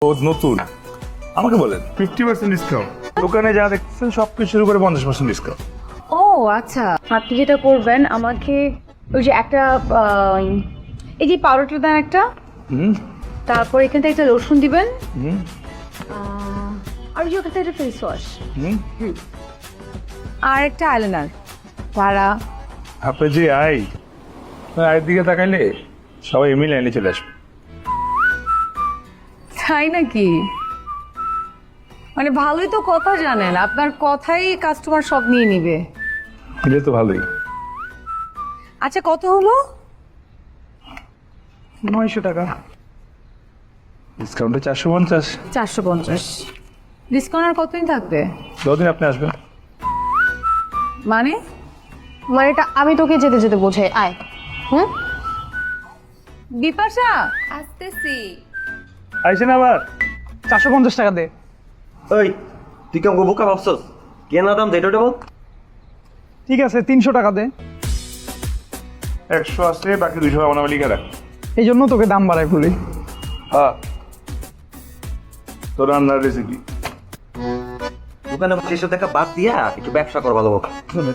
ও নতুন আমাকে বলেন 50% ডিসকাউন্ট। দোকানে যা দেখছেন সবকিছুর উপরে 50% ডিসকাউন্ট। ও আচ্ছা, আপনি যেটা করবেন আমাকে ওই যে একটা এই যে পাউডারটা দেন একটা, হুম তারপর এখান থেকে একটা রসুন দিবেন, হুম আর ওই যে ওখান থেকে একটা ফেস ওয়াশ, হুম আর একটা আইলাইনার পাড়া। আপনি যে আয়ের দিকে তাকাইলে সবাই এমনি লাইনে চলে আসবে। তাই নাকি? মানে ভালোই তো কথা জানেন, আপনার কথাই কাস্টমার সব নিয়ে নিবে। এটা তো ভালোই। আচ্ছা কত হলো? 900 টাকা ডিসকাউন্টে 450। 450। ডিসকাউন্ট আর কতদিন থাকবে? 2 দিন আপনি আসবেন। মানে মানে এটা আমি তোকে যেতে যেতে বোঝাই, আয়। হুম, বিপাশা আসতেছি। আইসেন আবার 450 টাকা দে। ওই তুই কেমন বোকা ভাবছস? কেনা দাম দেড় বল। ঠিক আছে 300 টাকা দে। 100 আছে, বাকি 200 আমার নামে লিখে রাখ। এই জন্য তোকে দাম বাড়াই বলি। হ্যাঁ, তোর রান্নার রেসিপি দোকানে বসে এসব দেখা বাদ দিয়া একটু ব্যবসা কর ভালো। শুনে